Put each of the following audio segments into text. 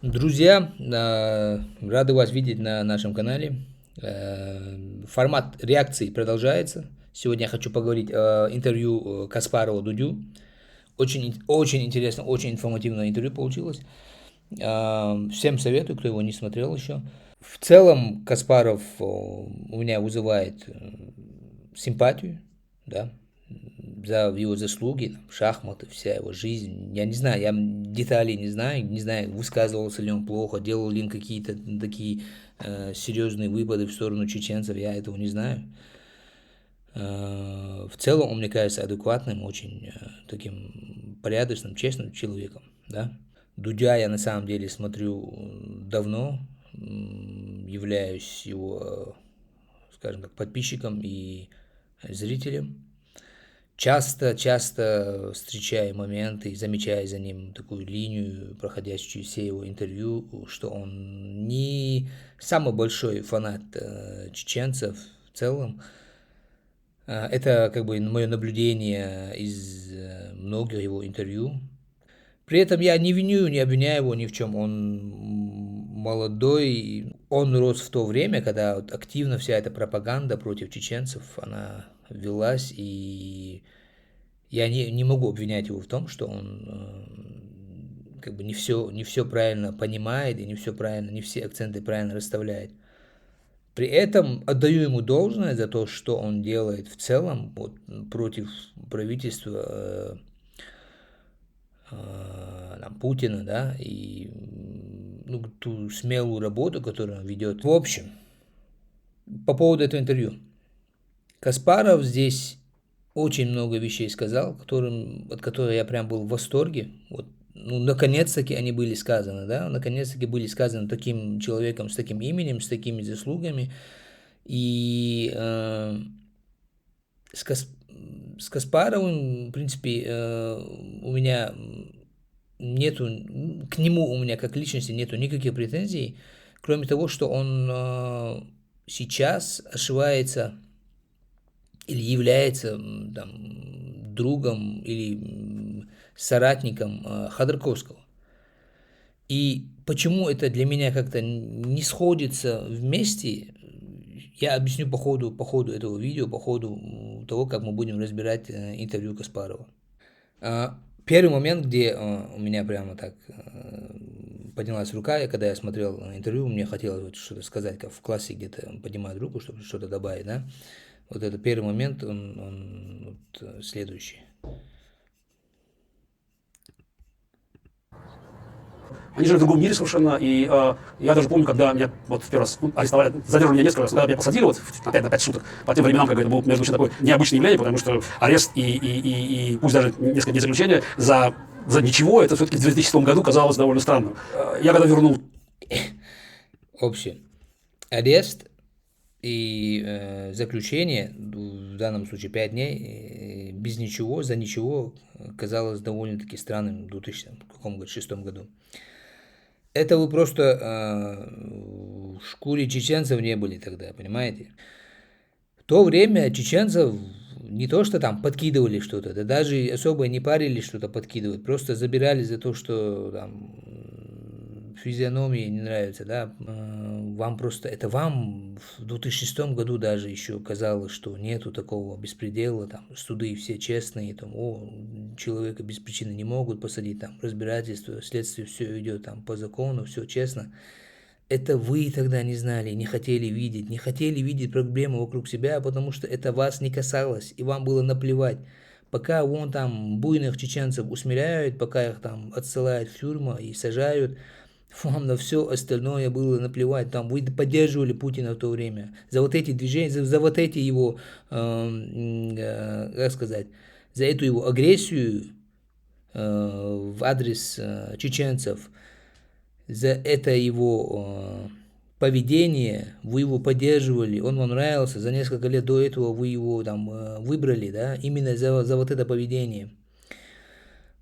Друзья, рады вас видеть на нашем канале. Формат реакции продолжается. Сегодня я хочу поговорить о интервью Каспарова Дудю. Очень интересно, очень информативное интервью получилось. Всем советую, кто его не смотрел еще. В целом Каспаров у меня вызывает симпатию, да, за его заслуги, шахматы, вся его жизнь. Я не знаю, я деталей не знаю, высказывался ли он плохо, делал ли он какие-то такие серьезные выпады в сторону чеченцев, я этого не знаю. В целом он, мне кажется, адекватным, очень таким порядочным, честным человеком, да. Дудя я на самом деле смотрю давно, являюсь его, скажем так, подписчиком и зрителем. Часто встречаю моменты и замечаю за ним такую линию, проходящую через все его интервью, что он не самый большой фанат чеченцев в целом. Это как бы мое наблюдение из многих его интервью. При этом я не виню, не обвиняю его ни в чем. Он молодой, он рос в то время, когда вот активно вся эта пропаганда против чеченцев, она велась, и я не могу обвинять его в том, что он как бы не все правильно понимает и не все правильно, не все акценты правильно расставляет. При этом отдаю ему должное за то, что он делает в целом вот, против правительства Путина, да, и ну, ту смелую работу, которую он ведет. В общем, по поводу этого интервью. Каспаров здесь очень много вещей сказал, от которых я прям был в восторге. Вот, ну, наконец-таки они были сказаны, да, наконец-таки были сказаны таким человеком, с таким именем, с такими заслугами. И с, Кас... с Каспаровым, в принципе, у меня нету, к нему у меня как личности нету никаких претензий, кроме того, что он сейчас ошивается или является там, другом или соратником Ходорковского. И почему это для меня как-то не сходится вместе, я объясню по ходу этого видео, по ходу того, как мы будем разбирать интервью Каспарова. Первый момент, где у меня прямо так поднялась рука, и когда я смотрел интервью, мне хотелось вот что-то сказать, как в классе где-то поднимают руку, чтобы что-то добавить, да. Вот это первый момент, он вот, следующий. Они жили в другом мире совершенно, и я даже помню, когда меня вот в первый раз арестовали, задержали меня несколько раз, когда меня посадили вот на 5 суток, по тем временам, как это было, между прочим, такое необычное явление, потому что арест и пусть даже несколько дней заключения за ничего, это все-таки в 2007 году казалось довольно странным. Я когда вернул... Общий арест и заключение, в данном случае 5 дней, без ничего, за ничего, казалось довольно-таки странным в 2006 году. Это вы просто в шкуре чеченцев не были тогда, понимаете? В то время чеченцев не то, что там подкидывали что-то, да даже особо не парили что-то подкидывать, просто забирали за то, что там физиономии не нравится, да, вам просто, это вам в 2006 году даже еще казалось, что нету такого беспредела, там, суды все честные, там, человека без причины не могут посадить, там, разбирательство, следствие все идет, там, по закону, все честно. Это вы тогда не знали, не хотели видеть проблему вокруг себя, потому что это вас не касалось, и вам было наплевать. Пока вон там буйных чеченцев усмиряют, пока их там отсылают в тюрьму и сажают, вам на все остальное было наплевать. Там вы поддерживали Путина в то время. За вот эти движения, за вот эти его, как сказать, за эту его агрессию в адрес чеченцев, за это его поведение, вы его поддерживали, он вам нравился, за несколько лет до этого вы его там выбрали, да, именно за вот это поведение.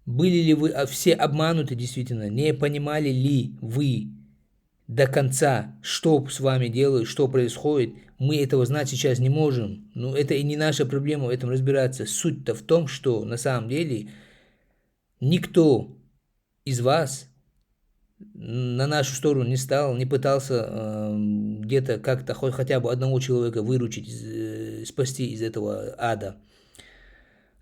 Были ли вы все обмануты действительно? Не понимали ли вы до конца, что с вами делают, что происходит? Мы этого знать сейчас не можем. Но это и не наша проблема в этом разбираться. Суть-то в том, что на самом деле никто из вас на нашу сторону не стал, не пытался где-то как-то хотя бы одного человека выручить, спасти из этого ада.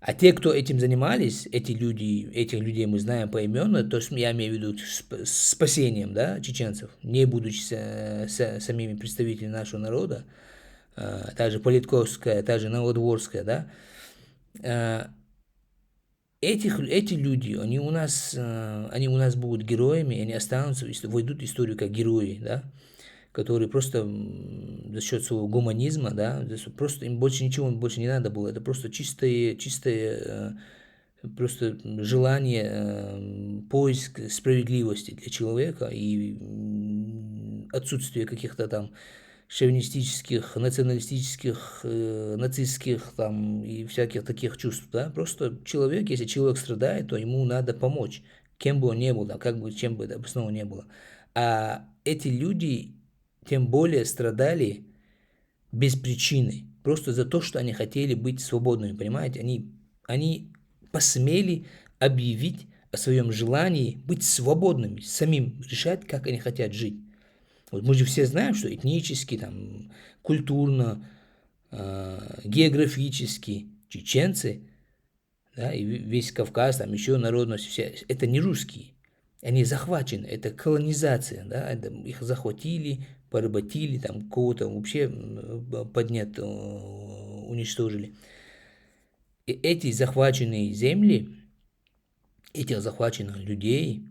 А те, кто этим занимались, этих людей мы знаем поименно, то есть я имею в виду спасением, да, чеченцев, не будучи самими представителями нашего народа, та же Политковская, та же Новодворская, да, эти люди, они у нас будут героями, они останутся, войдут в историю как герои, да, которые просто за счет своего гуманизма, да, просто им ничего больше не надо было, это просто чистое просто желание, поиск справедливости для человека и отсутствие каких-то там шовинистических, националистических, нацистских там и всяких таких чувств, да, просто человек, если человек страдает, то ему надо помочь, кем бы он ни был, да, чем бы это обосновано не было. А эти люди тем более страдали без причины, просто за то, что они хотели быть свободными, понимаете, они посмели объявить о своем желании быть свободными, самим решать, как они хотят жить. Вот мы же все знаем, что этнически, там, культурно, географически чеченцы, да, и весь Кавказ, там еще народности, все, это не русские. Они захвачены, это колонизация, да, их захватили, поработили, там кого-то вообще поднят, уничтожили. И эти захваченные земли, этих захваченных людей,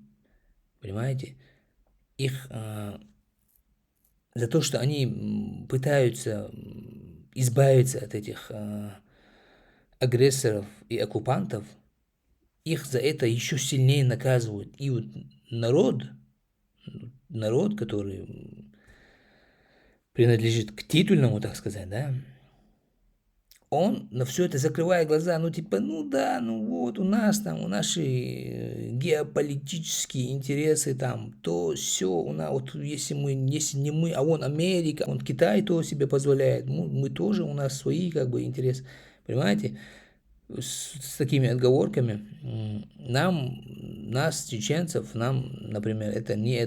понимаете, их за то, что они пытаются избавиться от этих агрессоров и оккупантов, их за это еще сильнее наказывают. И вот народ, который принадлежит к титульному, так сказать, да, он на все это закрывает глаза, ну типа, ну да, ну вот у нас там, у наши геополитические интересы там, то все, у нас вот если не мы, а он Америка, он Китай то себе позволяет, мы тоже, у нас свои как бы интересы, понимаете, с такими отговорками нас, чеченцев, нам, например, это не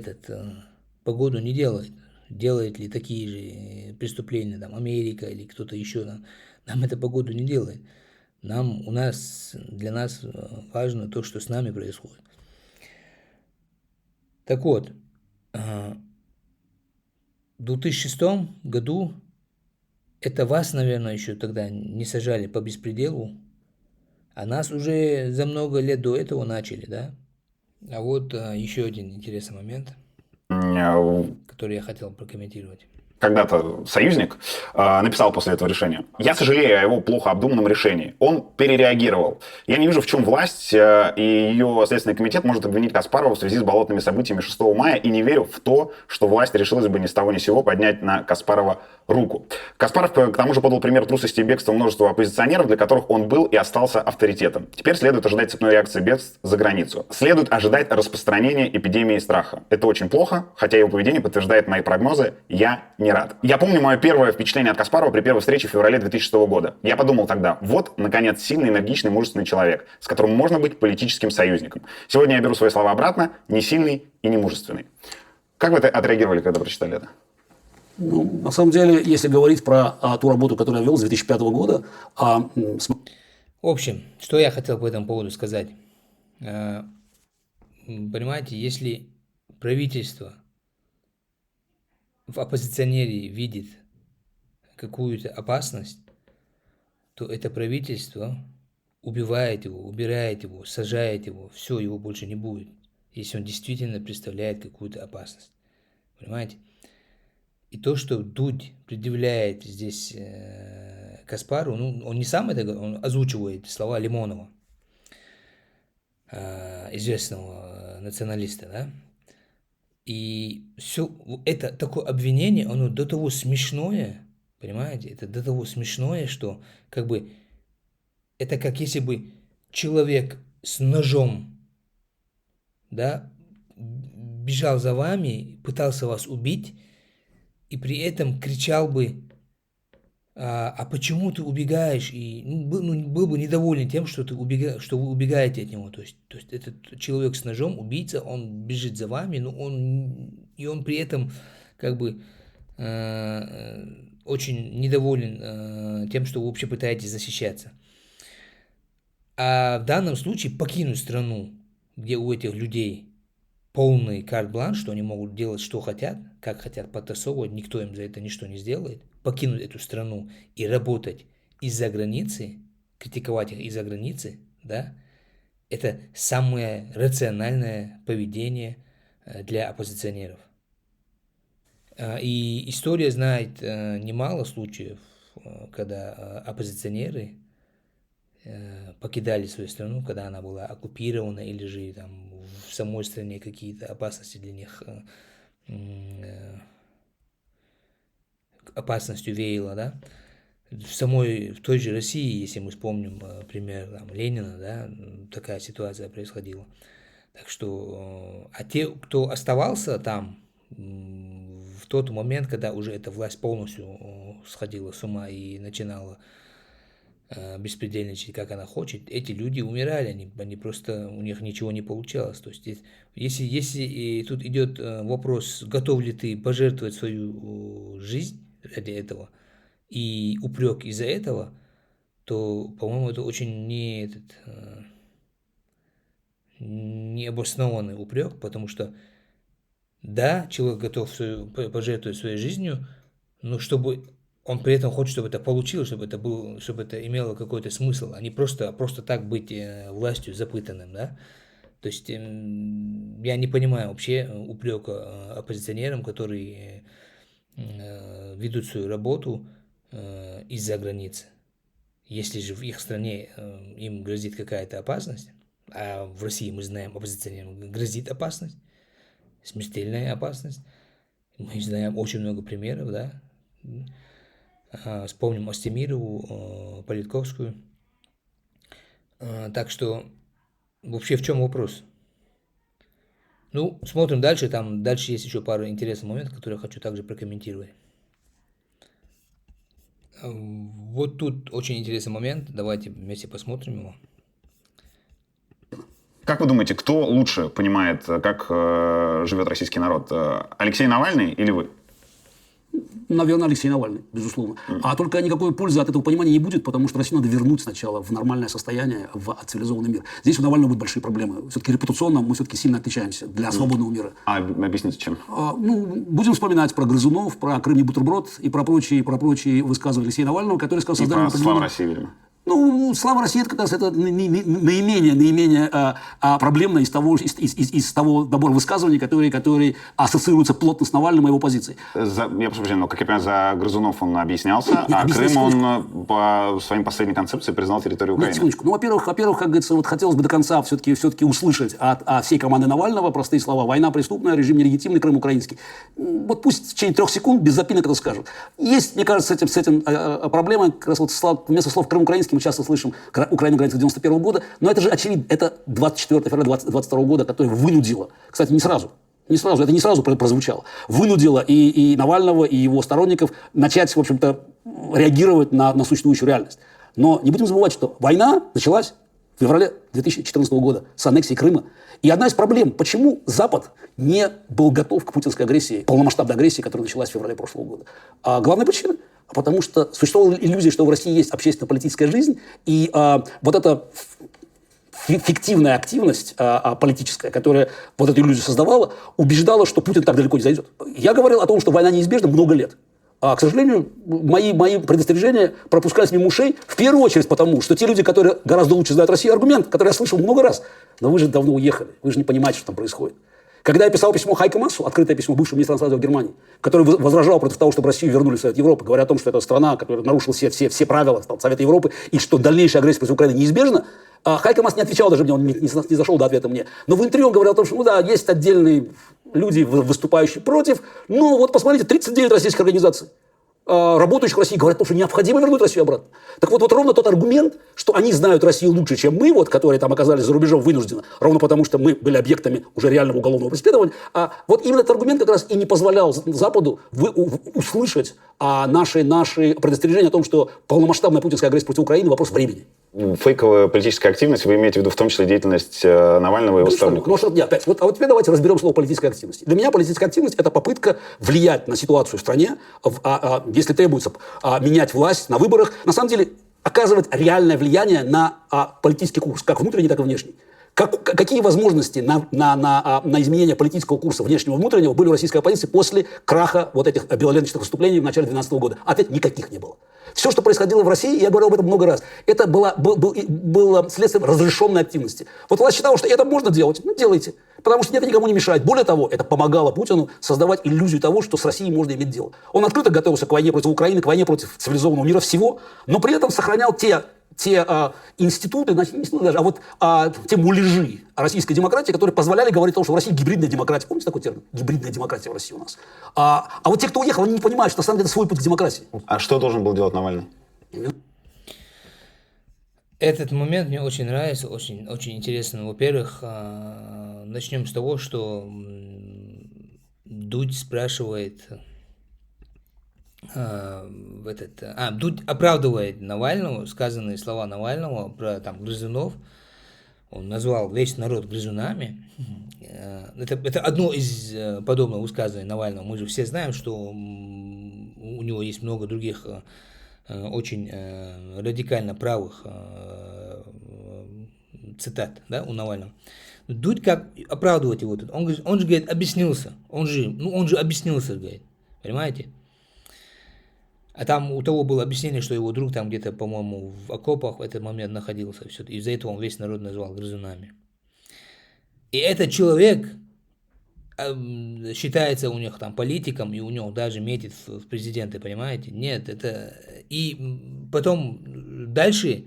погоду не делает. Делает ли такие же преступления там Америка или кто-то еще, нам это погоду не делает. Для нас важно то, что с нами происходит. Так вот, в 2006 году это вас, наверное, еще тогда не сажали по беспределу, а нас уже за много лет до этого начали, да? А вот еще один интересный момент, который я хотел прокомментировать. Когда-то союзник написал после этого решения: «Я сожалею о его плохо обдуманном решении. Он перереагировал. Я не вижу, в чем власть и ее Следственный комитет может обвинить Каспарова в связи с болотными событиями 6 мая, и не верю в то, что власть решилась бы ни с того ни с сего поднять на Каспарова руку». Каспаров, к тому же, подал пример трусости и бегства множества оппозиционеров, для которых он был и остался авторитетом. Теперь следует ожидать цепной реакции бегств за границу. Следует ожидать распространения эпидемии страха. Это очень плохо, хотя его поведение подтверждает мои прогнозы. Я не рад. Я помню мое первое впечатление от Каспарова при первой встрече в феврале 2006 года. Я подумал тогда: вот, наконец, сильный, энергичный, мужественный человек, с которым можно быть политическим союзником. Сегодня я беру свои слова обратно: не сильный и не мужественный. Как вы отреагировали, когда прочитали это? Ну, на самом деле, если говорить про ту работу, которую я вел с 2005 года... В общем, что я хотел по этому поводу сказать. Понимаете, если правительство в оппозиционере видит какую-то опасность, то это правительство убивает его, убирает его, сажает его, все, его больше не будет, если он действительно представляет какую-то опасность. Понимаете? И то, что Дудь предъявляет здесь Каспару, ну, он не сам это говорит, он озвучивает слова Лимонова, известного националиста, да? И все это такое обвинение, оно до того смешное, понимаете? Это до того смешное, что как бы это как если бы человек с ножом, да, бежал за вами, пытался вас убить, и при этом кричал бы а почему ты убегаешь? И был бы недоволен тем, что что вы убегаете от него. То есть этот человек с ножом, убийца, он бежит за вами, но он при этом как бы очень недоволен тем, что вы вообще пытаетесь защищаться. А в данном случае покинуть страну, где у этих людей полный карт-бланш, что они могут делать, что хотят, как хотят, подтасовывать, никто им за это ничто не сделает, покинуть эту страну и работать из-за границы, критиковать их из-за границы, да, это самое рациональное поведение для оппозиционеров. И история знает немало случаев, когда оппозиционеры покидали свою страну, когда она была оккупирована, или же там в самой стране какие-то опасности для них опасностью веяло, да. В той же России, если мы вспомним пример там, Ленина, да, такая ситуация происходила. Так что, а те, кто оставался там в тот момент, когда уже эта власть полностью сходила с ума и начинала беспредельничать, как она хочет, эти люди умирали, они просто, у них ничего не получалось. То есть, если тут идет вопрос, готов ли ты пожертвовать свою жизнь ради этого, и упрек из-за этого, то, по-моему, это очень необоснованный упрек, потому что, да, человек готов пожертвовать своей жизнью, но чтобы он при этом хочет, чтобы это получилось, чтобы это имело какой-то смысл, а не просто так быть властью запытанным, да. То есть я не понимаю вообще упрека оппозиционерам, которые ведут свою работу из-за границы. Если же в их стране им грозит какая-то опасность, а в России мы знаем, оппозиционерам грозит опасность, смертельная опасность, мы знаем очень много примеров, да. Вспомним Остемирову, Политковскую. Так что вообще в чем вопрос? Ну, смотрим дальше. Там дальше есть еще пару интересных моментов, которые я хочу также прокомментировать. Вот тут очень интересный момент. Давайте вместе посмотрим его. Как вы думаете, кто лучше понимает, как живет российский народ? Алексей Навальный или вы? Наверное, Алексей Навальный, безусловно. А только никакой пользы от этого понимания не будет, потому что Россию надо вернуть сначала в нормальное состояние, в цивилизованный мир. Здесь у Навального будут большие проблемы. Все-таки репутационно мы все-таки сильно отличаемся для свободного мира. А объясните, чем? Будем вспоминать про грызунов, про Крым не бутерброд и про прочие высказывания Алексея Навального, который сказал создание... И про славу России, видимо. Слава России, это как раз это наименее проблемно из того набора высказываний, которые ассоциируются плотно с Навальным и его позицией. Я прошу прощения, но, как я понимаю, за грызунов он объяснялся, а Крым он по своим последней концепции признал территорию Украины. Секундочку. Во-первых, как говорится, вот хотелось бы до конца все-таки услышать от всей команды Навального простые слова. Война преступная, режим нелегитимный, Крым украинский. Вот пусть в течение 3 секунд без запинок это скажут. Есть, мне кажется, с этим проблема. Как раз вот вместо слов Крым украинский мы часто слышим Украину границы 91 года, но это же очевидно, это 24 февраля 22 года, которое вынудило, кстати, это не сразу прозвучало, вынудило и Навального, и его сторонников начать, в общем-то, реагировать на существующую реальность. Но не будем забывать, что война началась в феврале 2014 года с аннексией Крыма. И одна из проблем, почему Запад не был готов к путинской агрессии, полномасштабной агрессии, которая началась в феврале прошлого года. А главная причина – потому что существовала иллюзия, что в России есть общественно-политическая жизнь, и вот эта фиктивная активность политическая, которая вот эту иллюзию создавала, убеждала, что Путин так далеко не зайдет. Я говорил о том, что война неизбежна много лет. А, к сожалению, мои предостережения пропускались мимо ушей, в первую очередь потому, что те люди, которые гораздо лучше знают Россию, аргумент, который я слышал много раз, но вы же давно уехали, вы же не понимаете, что там происходит. Когда я писал письмо Хайко Маасу, открытое письмо бывшему министру иностранных дел Германии, который возражал против того, чтобы Россию вернули в Совет Европы, говоря о том, что это страна, которая нарушила все правила Совета Европы, и что дальнейшая агрессия против Украины неизбежна, Хайко Маас не отвечал даже мне, он не зашел до ответа мне. Но в интервью он говорил о том, что есть отдельные люди, выступающие против, но вот посмотрите, 39 российских организаций. работающих в России говорят, что необходимо вернуть Россию обратно. Так вот ровно тот аргумент, что они знают Россию лучше, чем мы, вот, которые там оказались за рубежом вынужденно, ровно потому, что мы были объектами уже реального уголовного преследования, вот именно этот аргумент как раз и не позволял Западу услышать наши предостережения о том, что полномасштабная путинская агрессия против Украины – вопрос времени. Фейковая политическая активность, вы имеете в виду в том числе деятельность Навального и его сторонников? Опять, а вот теперь давайте разберем слово политическая активность. Для меня политическая активность – это попытка влиять на ситуацию в стране, если требуется менять власть на выборах, на самом деле оказывать реальное влияние на политический курс, как внутренний, так и внешний. Какие возможности на изменение политического курса внешнего и внутреннего были у российской оппозиции после краха вот этих белоленточных выступлений в начале 2012 года? Ответ – никаких не было. Все, что происходило в России, я говорил об этом много раз, это было следствием разрешенной активности. Вот власть считала, что это можно делать, делайте. Потому что это никому не мешает. Более того, это помогало Путину создавать иллюзию того, что с Россией можно иметь дело. Он открыто готовился к войне против Украины, к войне против цивилизованного мира всего, но при этом сохранял те институты, те муляжи российской демократии, которые позволяли говорить о том, что в России гибридная демократия. Помните такой термин? Гибридная демократия в России у нас. Вот те, кто уехал, они не понимают, что на самом деле это свой путь к демократии. А что должен был делать Навальный? Этот момент мне очень нравится, очень, очень интересно. Во-первых, начнем с того, что Дудь спрашивает... Дудь оправдывает Навального, сказанные слова Навального про грызунов. Он назвал весь народ грызунами. Это одно из подобных высказываний Навального. Мы же все знаем, что у него есть много других очень радикально правых цитат, да, у Навального. Дудь как оправдывать его тут? Он же говорит, объяснился. Он же объяснился, говорит. Понимаете? А там у того было объяснение, что его друг там где-то, по-моему, в окопах в этот момент находился. И из-за этого он весь народ назвал грызунами. И этот человек считается у них там политиком, и у него даже метит в президенты, понимаете? Нет, это... И потом дальше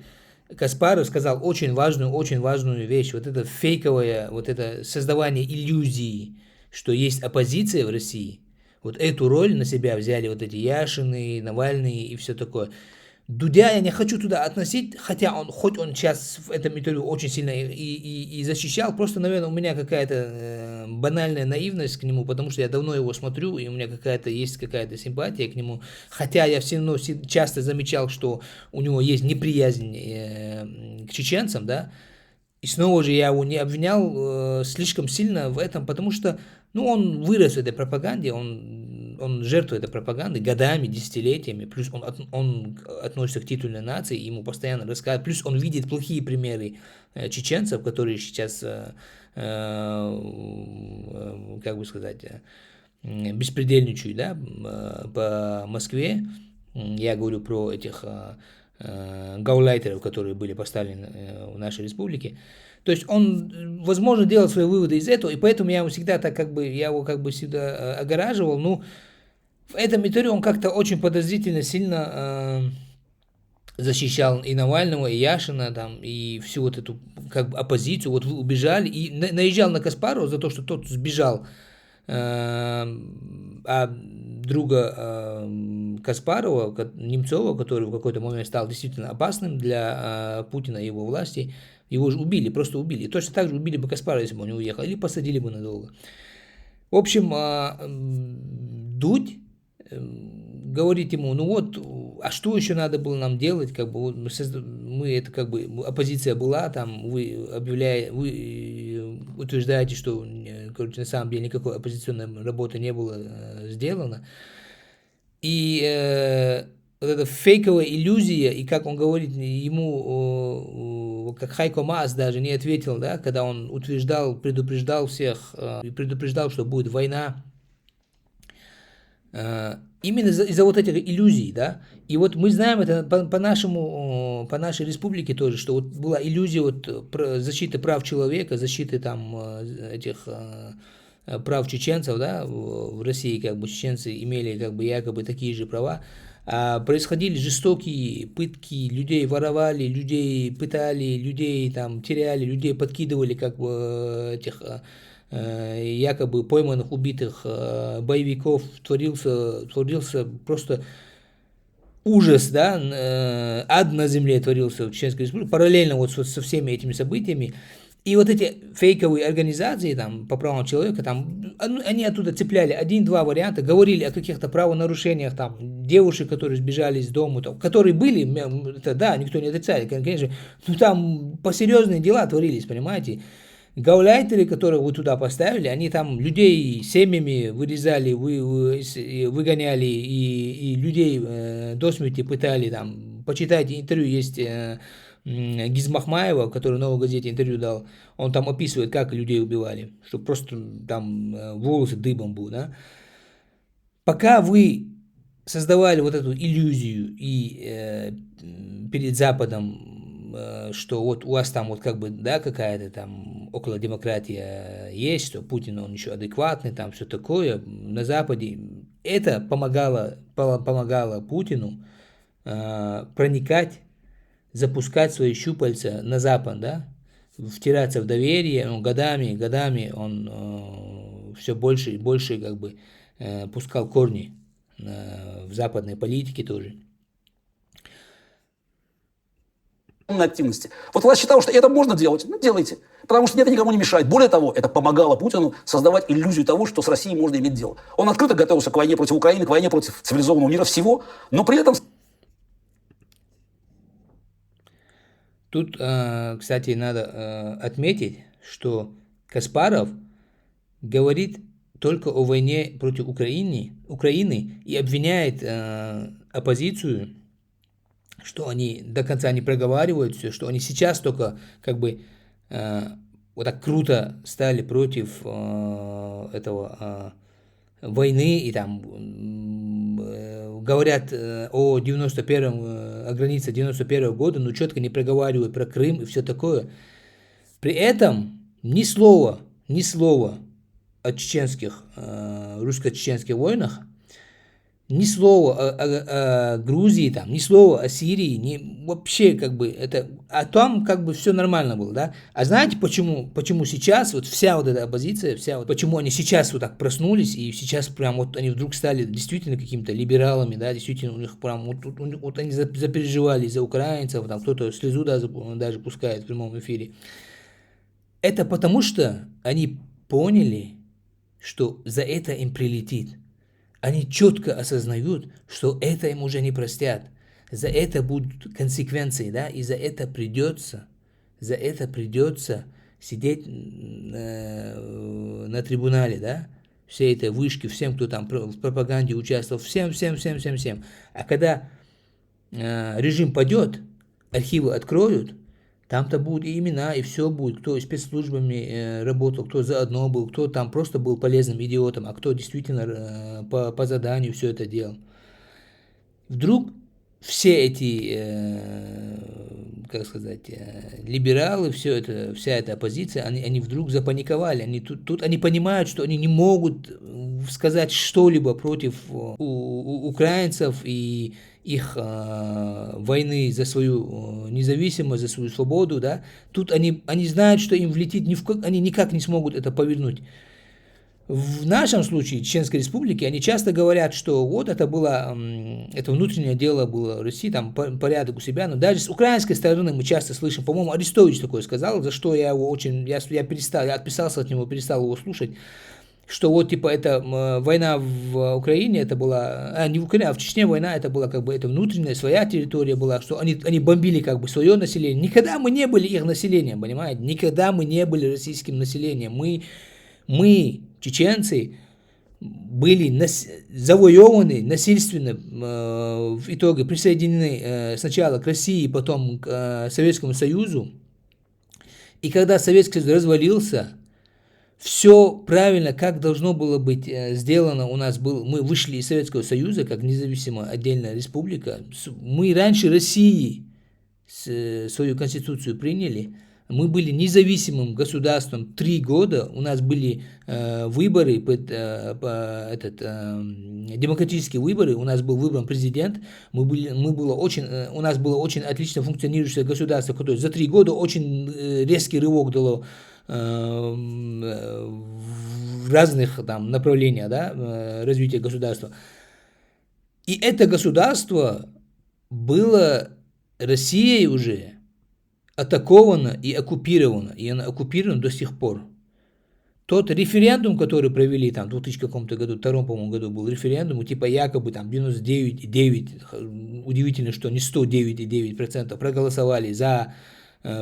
Каспаров сказал очень важную вещь. Вот это фейковое, вот это создавание иллюзии, что есть оппозиция в России. Вот эту роль на себя взяли вот эти Яшины, Навальный и все такое. Дудя я не хочу туда относить, хотя хоть он сейчас в этом интервью очень сильно и защищал, просто, наверное, у меня какая-то банальная наивность к нему, потому что я давно его смотрю, и у меня есть какая-то симпатия к нему, хотя я все равно часто замечал, что у него есть неприязнь к чеченцам, да, и снова же я его не обвинял слишком сильно в этом, потому что, он вырос в этой пропаганде, он жертвует этой пропаганды годами, десятилетиями, плюс он относится к титульной нации, ему постоянно рассказывают, плюс он видит плохие примеры чеченцев, которые сейчас, беспредельничают, да, по Москве. Я говорю про этих гаулайтеров, которые были поставлены в нашей республике. То есть он, возможно, делал свои выводы из этого, и поэтому я его всегда всегда огораживал. Но в этом интервью он как-то очень подозрительно сильно защищал и Навального, и Яшина, там, и всю вот эту оппозицию. Вот вы убежали, и наезжал на Каспарова за то, что тот сбежал, а друга Каспарова, Немцова, который в какой-то момент стал действительно опасным для Путина и его власти, его же убили, просто убили. И точно так же убили бы Каспарова, если бы он не уехал, или посадили бы надолго. В общем, Дудь говорит ему, а что еще надо было нам делать, мы это оппозиция была, там, вы утверждаете, что, на самом деле никакой оппозиционной работы не было сделано. И вот эта фейковая иллюзия, и как он говорит, ему, как Хайко Маас даже не ответил, да, когда он предупреждал всех, предупреждал, что будет война, именно из-за вот этих иллюзий, да, и вот мы знаем это по нашей республике тоже, что вот была иллюзия защиты прав человека, защиты там этих прав чеченцев, да, в России чеченцы имели якобы такие же права, а происходили жестокие пытки, людей воровали, людей пытали, людей там теряли, людей подкидывали этих якобы пойманных, убитых боевиков, творился просто ужас, да, ад на земле творился в Чеченской Республике, параллельно вот со всеми этими событиями. И вот эти фейковые организации там, по правам человека, там, они оттуда цепляли один-два варианта, говорили о каких-то правонарушениях, там, девушек, которые сбежали из дома, там, которые были, это, да, никто не отрицает, конечно, ну там посерьезные дела творились, понимаете. Гауляйтеры, которых вы туда поставили, они там людей семьями вырезали, выгоняли и людей до смерти пытали. Там, почитайте интервью, есть Гизмахмаева, который в «Новой газете» интервью дал. Он там описывает, как людей убивали, чтобы просто там волосы дыбом был. Да? Пока вы создавали вот эту иллюзию и перед Западом, что вот у вас там вот как бы, да, какая-то там около демократия есть, что Путин, он еще адекватный, там все такое, на Западе, это помогало Путину проникать, запускать свои щупальца на Запад, да, втираться в доверие, ну, годами он все больше и больше как бы пускал корни в западной политике тоже. Активности. Вот власть считала, что это можно делать, ну делайте, потому что это никому не мешает. Более того, это помогало Путину создавать иллюзию того, что с Россией можно иметь дело. Он открыто готовился к войне против Украины, к войне против цивилизованного мира всего, но при этом... Тут, кстати, надо отметить, что Каспаров говорит только о войне против Украины и обвиняет оппозицию, что они до конца не проговаривают все, что они сейчас только как бы вот так круто стали против этого войны и там говорят о 91-м, о границе 91-го года, но четко не проговаривают про Крым и все такое. При этом ни слова о чеченских, русско-чеченских войнах, ни слова о Грузии, там, ни слова о Сирии, вообще как бы это, а там как бы все нормально было, да. А знаете почему сейчас вот вся вот эта оппозиция, почему они сейчас вот так проснулись и сейчас прям вот они вдруг стали действительно какими-то либералами, да, действительно у них прям вот они запереживали за украинцев, там кто-то слезу даже пускает в прямом эфире. Это потому что они поняли, что за это им прилетит. Они четко осознают, что это им уже не простят. За это будут консеквенции, да, и за это придется сидеть на трибунале, да, все этой вышки, всем, кто там в пропаганде участвовал, всем. А когда режим падет, архивы откроют, там-то будут и имена, и все будет, кто спецслужбами работал, кто заодно был, кто там просто был полезным идиотом, а кто действительно по заданию все это делал. Вдруг все эти, как сказать, либералы, вся эта оппозиция, они вдруг запаниковали. Они понимают, что они не могут сказать что-либо против украинцев и их войны за свою независимость, за свою свободу, да. Тут они знают, что им влетит, они никак не смогут это повернуть. В нашем случае, Чеченской Республики, они часто говорят, что вот это внутреннее дело было России, там порядок у себя, но даже с украинской стороны мы часто слышим, по-моему, Арестович такое сказал, за что я отписался от него, перестал его слушать, что вот типа эта война в Украине, это была, не в Украине, а в Чечне война, это была как бы это внутренняя, своя территория была, что они бомбили как бы свое население. Никогда мы не были их населением, понимаете, никогда мы не были российским населением, мы чеченцы, были завоеваны насильственно, в итоге присоединены сначала к России, потом к Советскому Союзу. И когда Советский Союз развалился, все правильно, как должно было быть сделано у нас было. Мы вышли из Советского Союза, как независимая отдельная республика. Мы раньше России свою конституцию приняли. Мы были независимым государством 3 года, у нас были выборы, демократические выборы, у нас был выбран президент, у нас было очень отлично функционирующее государство, которое за 3 года очень резкий рывок дало в разных там направлениях, да, развития государства. И это государство была Россией уже атакована и оккупирована, и она оккупирована до сих пор. Тот референдум, который провели там в 2000 каком-то году, втором, по-моему, году был референдум, типа якобы там 99,9, удивительно, что не 109,9% проголосовали за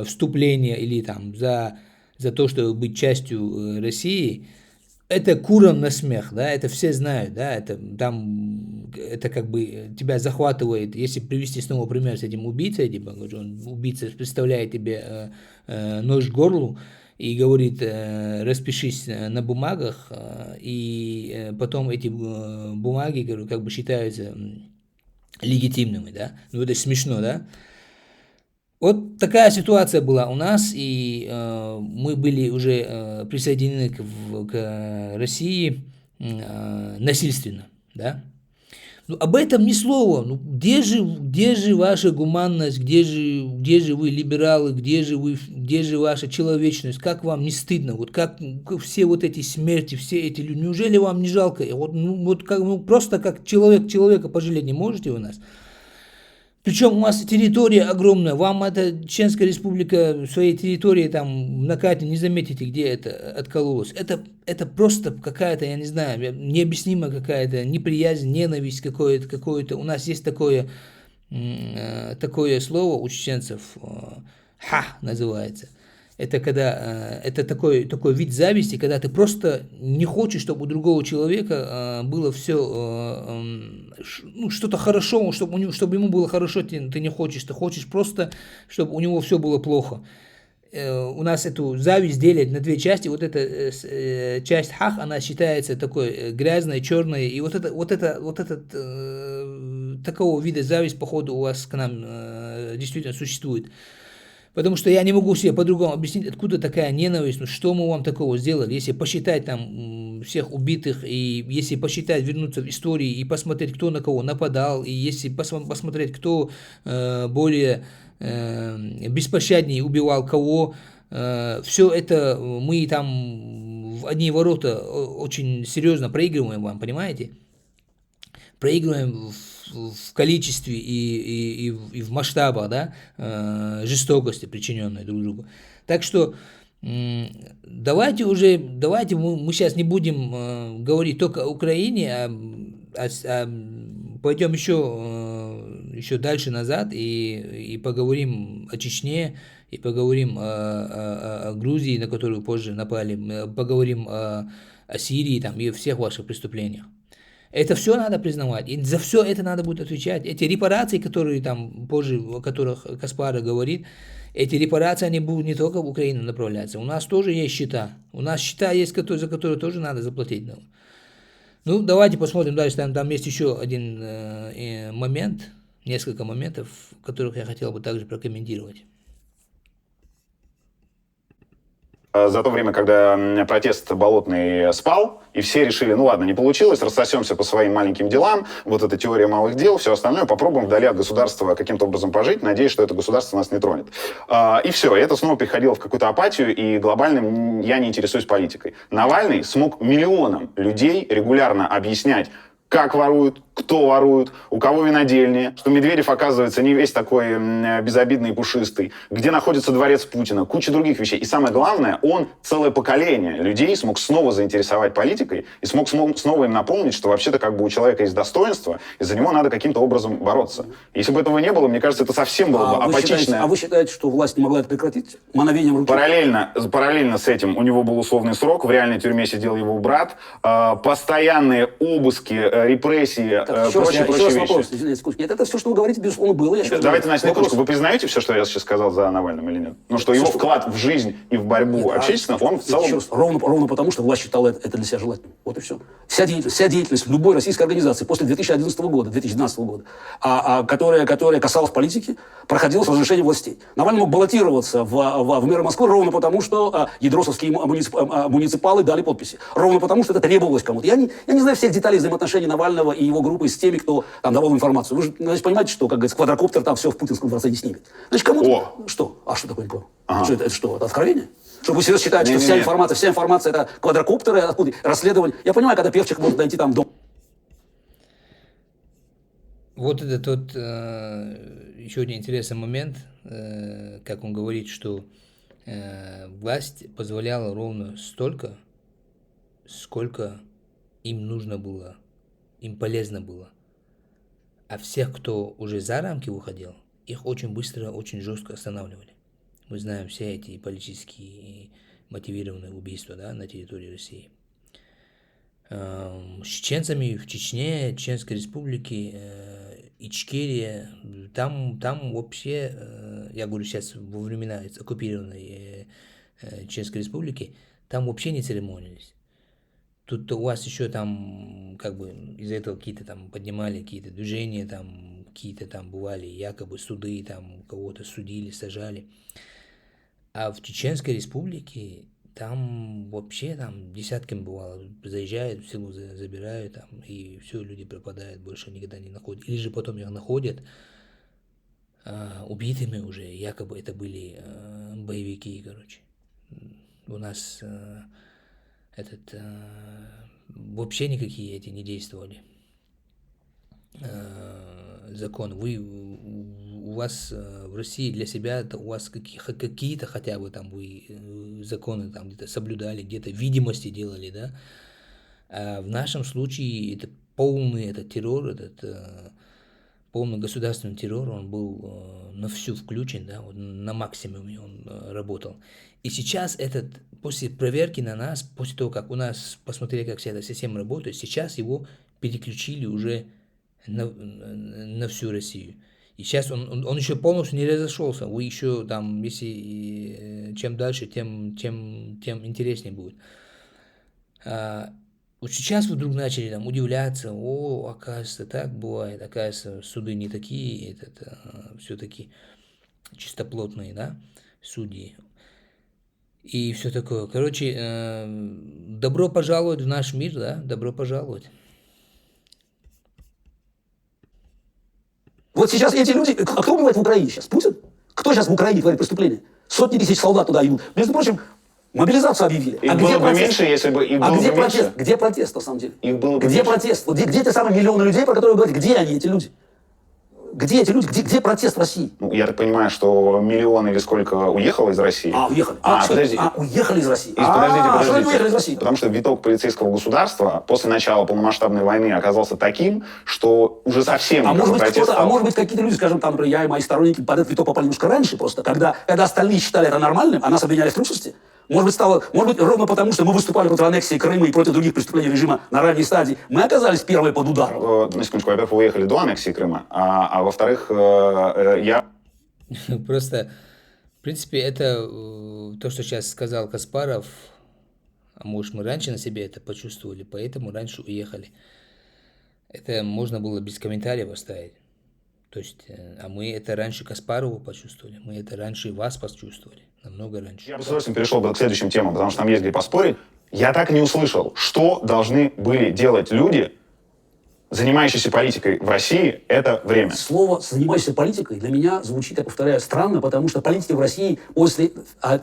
вступление или там за то, чтобы быть частью России. Это курам на смех, да, это все знают, да, это как бы тебя захватывает, если привести снова пример с этим убийцей, типа, убийца представляет тебе нож к горлу и говорит, распишись на бумагах, и потом эти бумаги, как бы считаются легитимными, да, ну это смешно, да. Вот такая ситуация была у нас, и мы были уже присоединены к России насильственно, да. Ну, об этом ни слова. Ну, где же ваша гуманность, где же вы либералы, где же ваша человечность, как вам не стыдно, вот как все вот эти смерти, все эти люди, неужели вам не жалко? Просто как человека пожалеть не можете у нас? Причем у вас территория огромная, вам эта Чеченская республика в своей территории там на карте не заметите, где это откололось. Это просто какая-то, я не знаю, необъяснимая какая-то неприязнь, ненависть какое-то. У нас есть такое слово у чеченцев, ха называется. Это когда это такой вид зависти, когда ты просто не хочешь, чтобы у другого человека было все что-то хорошо, чтобы ему было хорошо, ты не хочешь, ты хочешь просто, чтобы у него все было плохо. У нас эту зависть делят на две части. Вот эта часть хах, она считается такой грязной, черной, и такого вида зависть, походу, у вас к нам действительно существует. Потому что я не могу себе по-другому объяснить, откуда такая ненависть, ну что мы вам такого сделали, если посчитать там всех убитых, и если посчитать, вернуться в истории и посмотреть, кто на кого нападал, и если посмотреть, кто более беспощаднее убивал кого, все это мы там в одни ворота очень серьезно проигрываем вам, понимаете? Проигрываем в количестве и в масштабах, да, жестокости, причиненной друг другу. Так что давайте мы сейчас не будем говорить только о Украине, а пойдем еще дальше назад и поговорим о Чечне, и поговорим о Грузии, на которую позже напали, поговорим о Сирии там, и всех ваших преступлениях. Это все надо признавать, и за все это надо будет отвечать. Эти репарации, которые там позже, о которых Каспаров говорит, эти репарации, они будут не только в Украину направляться. У нас тоже есть счета. У нас счета есть, за которые тоже надо заплатить. Ну, давайте посмотрим дальше. Там есть еще один момент, несколько моментов, которых я хотел бы также прокомментировать. За то время, когда протест болотный спал, и все решили, ну ладно, не получилось, рассосемся по своим маленьким делам, вот эта теория малых дел, все остальное, попробуем вдали от государства каким-то образом пожить, надеясь, что это государство нас не тронет. И все, это снова переходило в какую-то апатию, и глобально я не интересуюсь политикой. Навальный смог миллионам людей регулярно объяснять, как воруют, кто ворует, у кого винодельня, что Медведев, оказывается, не весь такой безобидный и пушистый, где находится дворец Путина, куча других вещей. И самое главное, он целое поколение людей смог снова заинтересовать политикой и смог снова им напомнить, что вообще-то как бы у человека есть достоинство, и за него надо каким-то образом бороться. Если бы этого не было, мне кажется, это совсем было бы апатичное. А вы считаете, что власть не могла это прекратить мановением руки? Параллельно с этим у него был условный срок, в реальной тюрьме сидел его брат, постоянные обыски, репрессии, прочие вещи. Вопрос, нет, это все, что вы говорите, безусловно, было. Давайте на секундочку. Вы признаете все, что я сейчас сказал за Навальным или нет? Ну, что его вклад в жизнь и в борьбу общественную, он в целом... Ровно потому, что власть считала это для себя желательным. Вот и все. Вся деятельность любой российской организации после 2011 года, 2012 года, которая касалась политики, проходила с разрешения властей. Навальный мог баллотироваться в мэры Москвы ровно потому, что ядросовские муниципалы дали подписи. Ровно потому, что это требовалось кому-то. Я не знаю всех деталей взаимоотношений Навального и его группы с теми, кто там давал информацию. Вы же, значит, понимаете, что, как говорится, квадрокоптер там все в путинском дворце не снимет. Значит, кому-то... Что? А что такое? Что это что? Это откровение? Что вы серьезно считаете, что вся информация это квадрокоптеры, расследование? Я понимаю, когда Певчих может дойти там до... Вот это тот еще один интересный момент, как он говорит, что власть позволяла ровно столько, сколько им нужно было, им полезно было. А всех, кто уже за рамки выходил, их очень быстро, очень жестко останавливали. Мы знаем все эти политически мотивированные убийства, да, на территории России. С чеченцами в Чечне, Чеченской Республике, Ичкерия, там вообще, я говорю сейчас во времена оккупированной Чеченской Республики, там вообще не церемонились. Тут у вас еще там, как бы, из-за этого какие-то там поднимали какие-то движения, там, какие-то там бывали якобы суды, там, кого-то судили, сажали. А в Чеченской Республике там вообще там десятками бывало, заезжают, в село забирают, там, и все, люди пропадают, больше никогда не находят. Или же потом их находят убитыми уже, якобы это были боевики, короче. У нас вообще никакие эти не действовали законы. У вас в России для себя, у вас какие-то хотя бы там вы законы там где-то соблюдали, где-то видимости делали, да? А в нашем случае это полный этот террор, полный государственный террор, он был на всю включен, да, вот на максимуме он работал. И сейчас после проверки на нас, после того, как у нас посмотрели, как вся эта система работает, сейчас его переключили уже на всю Россию. И сейчас он еще полностью не разошелся. Вы еще там, если чем дальше, тем интереснее будет. Вот сейчас вы вдруг начали там удивляться, оказывается, так бывает, оказывается, суды не такие, все-таки чистоплотные, да, судьи. И все такое. Короче, добро пожаловать в наш мир, да, добро пожаловать. Вот сейчас эти люди, а кто убивает в Украине сейчас? Путин? Кто сейчас в Украине творит преступления? Сотни тысяч солдат туда идут. Между прочим, мобилизацию объявили. Их было бы меньше, если бы их было бы меньше. Где протест, на самом деле? Их было бы где меньше. Протест? Вот где те самые миллионы людей, про которые вы говорите? Где они, эти люди? Где эти люди? Где протест в России? Ну, я так понимаю, что миллион или сколько уехало из России. Уехали. Подожди. Уехали из России. Подождите. Что они уехали из России? Потому что виток полицейского государства после начала полномасштабной войны оказался таким, что уже совсем никакой протест стал. Может быть, какие-то люди, скажем, там, я и мои сторонники под этот виток попали немножко раньше просто, когда остальные считали это нормальным, а нас обвиняли в трусости. Может быть, ровно потому, что мы выступали против аннексии Крыма и против других преступлений режима на ранней стадии, мы оказались первые под ударом. На секундочку, во-первых, вы уехали до аннексии Крыма, а во-вторых, я... Просто, в принципе, это то, что сейчас сказал Каспаров, а может, мы раньше на себе это почувствовали, поэтому раньше уехали. Это можно было без комментариев оставить. То есть, а мы это раньше Каспарову почувствовали, мы это раньше вас почувствовали, намного раньше. Я бы с удовольствием перешел бы к следующим темам, потому что там есть где поспорить. Я так и не услышал, что должны были делать люди, занимающиеся политикой в России это время. Слово «занимающийся политикой» для меня звучит, я повторяю, странно, потому что политики в России после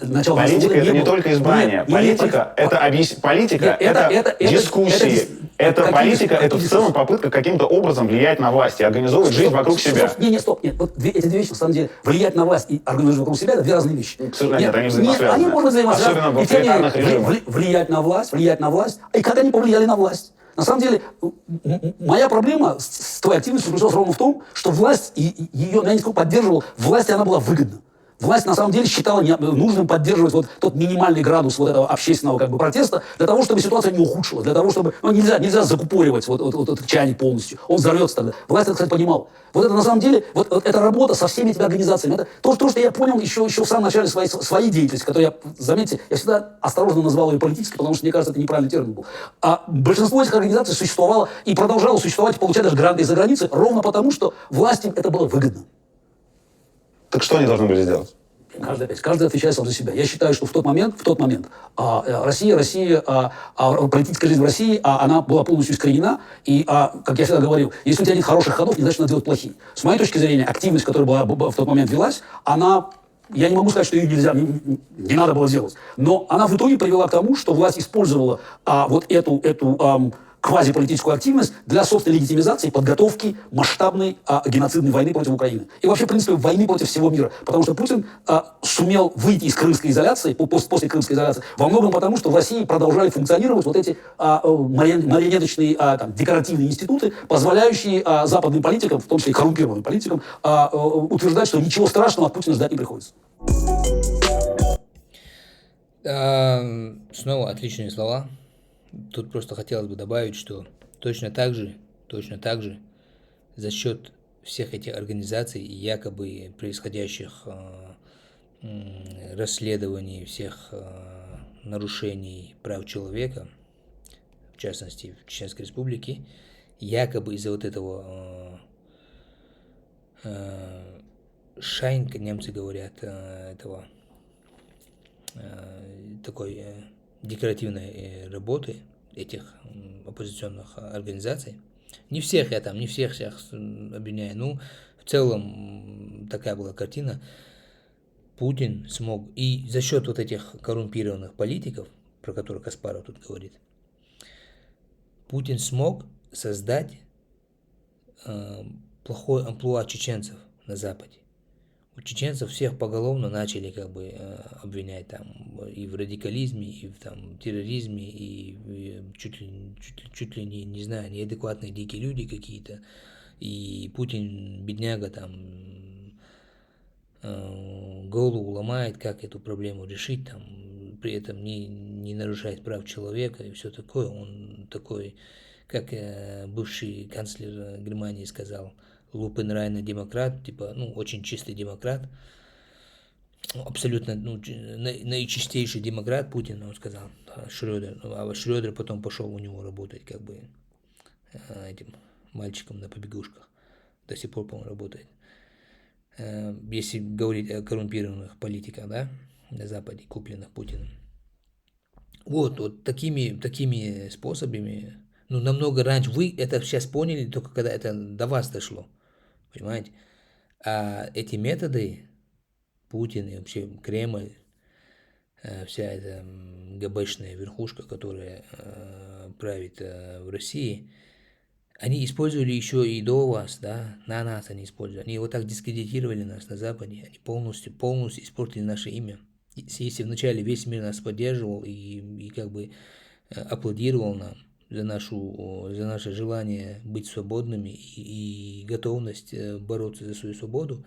начала... Политика — это не только избрание. Политика — это дискуссии. Это политика, это в целом попытка каким-то образом влиять на власть и организовывать жизнь вокруг себя. Стоп. Вот эти две вещи, на самом деле, влиять на власть и организовывать вокруг себя — это две разные вещи. К сожалению, они взаимосвязаны. Они, может быть, взаимосвязаны. Особенно в авторитарных режимах. Влиять на власть. И как они повлияли на власть? На самом деле, моя проблема с твоей активностью заключалась ровно в том, что власть, и ее, я не сколько поддерживал, власти она была выгодна. Власть, на самом деле, считала нужным поддерживать вот тот минимальный градус вот этого общественного как бы протеста для того, чтобы ситуация не ухудшилась, для того, чтобы... нельзя закупоривать вот этот чайник полностью. Он взорвется тогда. Власть это, кстати, понимала. Вот это, на самом деле, вот эта работа со всеми этими организациями, это то, что я понял еще в самом начале своей деятельности, которую заметьте, я всегда осторожно назвал ее политической, потому что, мне кажется, это неправильный термин был. А большинство этих организаций существовало и продолжало существовать, получать даже гранты из-за границы, ровно потому, что власти это было выгодно. Так что они должны были сделать? Каждый отвечает сам за себя. Я считаю, что в тот момент Россия, политическая жизнь в России, она была полностью искоренена. И, как я всегда говорил, если у тебя нет хороших ходов, не значит, надо делать плохие. С моей точки зрения, активность, которая была в тот момент велась, я не могу сказать, что ее не надо было делать. Но она в итоге привела к тому, что власть использовала вот эту квазиполитическую активность для собственной легитимизации подготовки масштабной геноцидной войны против Украины. И вообще, в принципе, войны против всего мира. Потому что Путин сумел выйти из крымской изоляции, после крымской изоляции, во многом потому, что в России продолжали функционировать вот эти марионеточные, декоративные институты, позволяющие западным политикам, в том числе и коррумпированным политикам, утверждать, что ничего страшного от Путина ждать не приходится. Снова отличные слова. Тут просто хотелось бы добавить, что точно так же за счет всех этих организаций и якобы происходящих расследований всех нарушений прав человека, в частности в Чеченской Республике, якобы из-за вот этого шайнка, немцы говорят, этого такой декоративной работы этих оппозиционных организаций. Не всех обвиняю, но в целом такая была картина. Путин смог, и за счет вот этих коррумпированных политиков, про которых Каспаров тут говорит, Путин смог создать плохой амплуа чеченцев на Западе. У чеченцев всех поголовно начали обвинять и в радикализме, и в терроризме, и чуть ли не знаю, неадекватные дикие люди какие-то. И Путин, бедняга, голову ломает, как эту проблему решить, при этом не нарушает прав человека и все такое. Он такой, как бывший канцлер Германии сказал, лупенрайный демократ, очень чистый демократ, абсолютно, наичистейший демократ Путин, он сказал, Шрёдер, а Шрёдер потом пошел у него работать, этим мальчиком на побегушках, до сих пор, по-моему, работает. Если говорить о коррумпированных политиках, да, на Западе, купленных Путиным. Вот такими способами, намного раньше, вы это сейчас поняли, только когда это до вас дошло. Понимаете? А эти методы, Путин и вообще Кремль, вся эта ГБшная верхушка, которая правит в России, они использовали еще и до вас, да, на нас они использовали. Они вот так дискредитировали нас на Западе, они полностью испортили наше имя. Если вначале весь мир нас поддерживал и аплодировал нам за наше желание быть свободными и готовность бороться за свою свободу,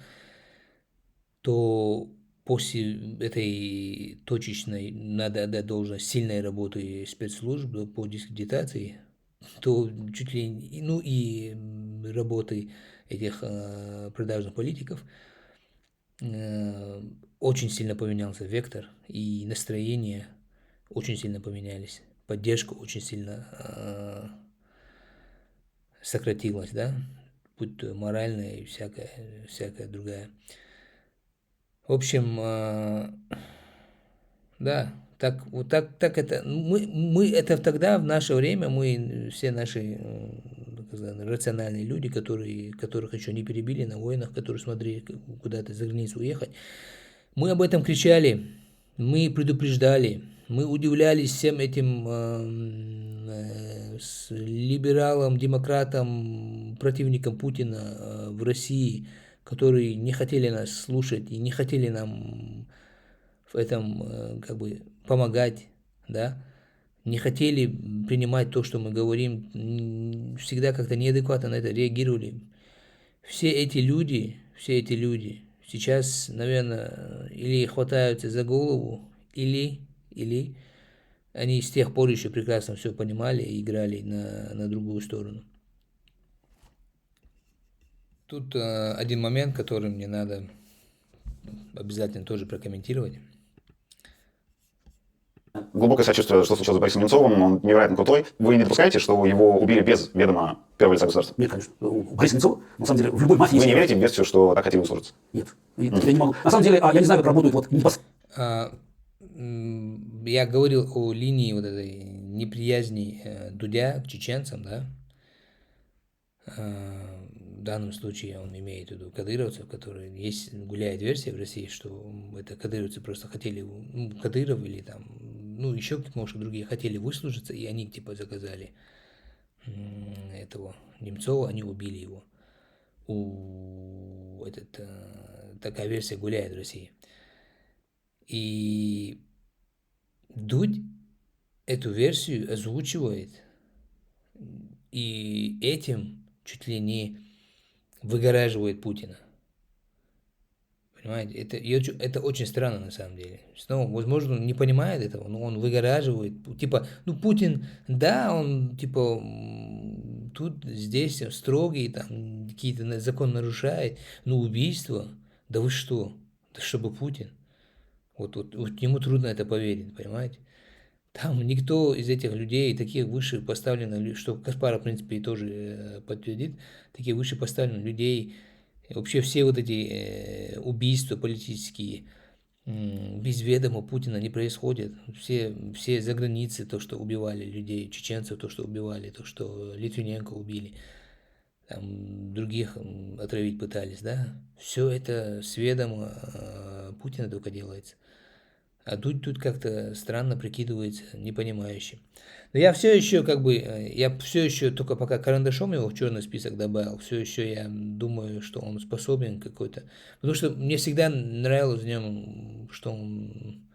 то после этой точечной, надо отдать должное, сильной работы спецслужб по дискредитации, то чуть ли и работы этих продажных политиков, очень сильно поменялся вектор, и настроения очень сильно поменялись. Поддержка очень сильно сократилась, да, будь то моральная и всякая другая. В общем, да, так это, мы это тогда, в наше время, мы все наши рациональные люди, которых еще не перебили на войнах, которые смотрели куда-то за границу уехать, мы об этом кричали, мы предупреждали, мы удивлялись всем этим либералам, демократам, противникам Путина в России, которые не хотели нас слушать и не хотели нам в этом помогать, да, не хотели принимать то, что мы говорим, всегда как-то неадекватно на это реагировали. Все эти люди сейчас, наверное, или хватаются за голову, или они с тех пор еще прекрасно все понимали и играли на другую сторону. Тут один момент, который мне надо обязательно тоже прокомментировать. Глубокое сочувствие, что случилось с Борисом Немцовым, он невероятно крутой. Вы не допускаете, что его убили без ведома первого лица государства? Нет, конечно. Борис Немцов, на самом деле, в любой мафии... Вы не верите в версию, что так хотели услужиться? Нет. Я не могу. На самом деле, я не знаю, как работают Я говорил о линии вот этой неприязни Дудя к чеченцам, да. В данном случае он имеет в виду кадыровцев, которые гуляет версия в России, что это кадыровцы просто хотели, Кадыров или еще, может, другие хотели выслужиться, и они заказали этого Немцова, они убили его. Такая версия гуляет в России. И Дудь эту версию озвучивает, и этим чуть ли не выгораживает Путина. Понимаете, это очень странно на самом деле. Снова, возможно, он не понимает этого, но он выгораживает. Типа, Путин, да, он типа тут, здесь строгий, там какие-то законы нарушает, но убийство, да вы что? Да чтобы Путин. Вот ему трудно это поверить, понимаете? Там никто из этих людей, таких выше поставленных, что Каспаров, в принципе, и тоже подтвердит, таких выше поставленных людей, вообще все вот эти убийства политические без ведома Путина не происходят. Все за границей, то, что убивали людей, чеченцев, то, что убивали, то, что Литвиненко убили, там, других отравить пытались, да, все это с ведома Путина только делается. А Дудь тут как-то странно прикидывается, непонимающий. Но я все еще только пока карандашом его в черный список добавил, все еще я думаю, что он способен какой-то. Потому что мне всегда нравилось в нем, что он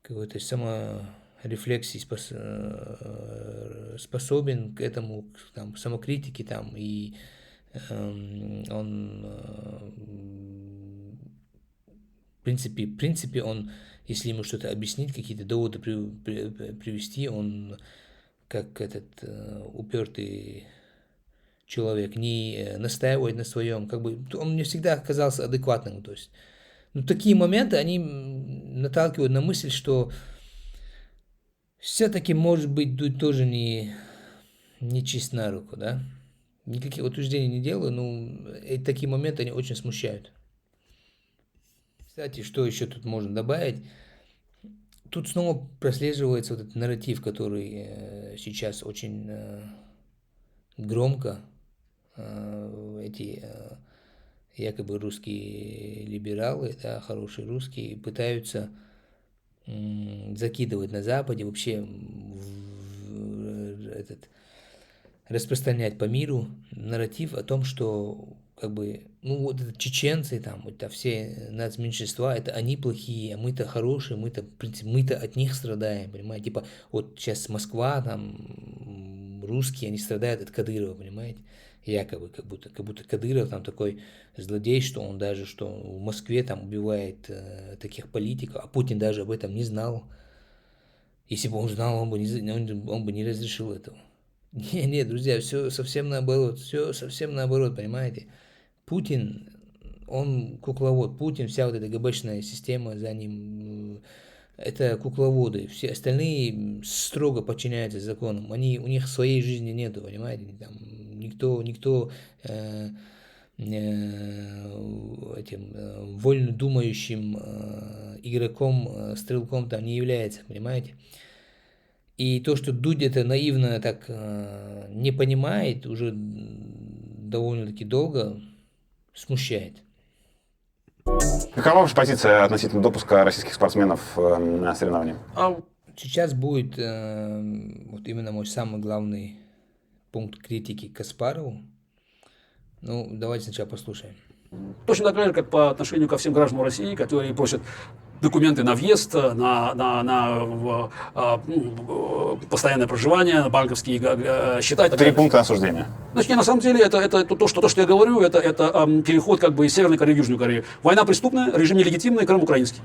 какой-то саморефлексии способен к этому, там, самокритике, там, и он в принципе, он, если ему что-то объяснить, какие-то доводы привести, он как этот упертый человек не настаивает на своем, как бы он мне всегда казался адекватным, то есть, такие моменты, они наталкивают на мысль, что все-таки, может быть, Дудь тоже не чист на руку, да, никаких утверждений не делаю, но такие моменты, они очень смущают. Кстати, что еще тут можно добавить? Тут снова прослеживается вот этот нарратив, который сейчас очень громко эти якобы русские либералы, да, хорошие русские, пытаются закидывать на Западе, вообще распространять по миру нарратив о том, что как бы, вот это чеченцы, там, это все нацменьшинства, это они плохие, а мы-то хорошие, мы-то, в принципе, мы-то от них страдаем, понимаете, типа, вот сейчас Москва, там, русские, они страдают от Кадырова, понимаете, якобы, как будто Кадыров там такой злодей, что он даже, что в Москве там убивает таких политиков, а Путин даже об этом не знал. Если бы он знал, он бы не разрешил этого. Не, друзья, все совсем наоборот, понимаете. Путин, он кукловод, Путин, вся вот эта ГБшная система за ним, это кукловоды, все остальные строго подчиняются законам, у них своей жизни нету, понимаете, там, никто этим вольно думающим игроком, стрелком там не является, понимаете. И то, что Дудь это наивно так не понимает уже довольно-таки долго, смущает. Какова ваша позиция относительно допуска российских спортсменов на соревнования? Сейчас будет вот именно мой самый главный пункт критики к Каспарову. Давайте сначала послушаем. Точно так же, как по отношению ко всем гражданам России, которые просят документы на въезд, на постоянное проживание, на банковские счета. 3 пункта осуждения. Значит, на самом деле, это то, что я говорю, это переход как бы из Северной Кореи в Южную Корею. Война преступная, режим нелегитимный, Крым украинский.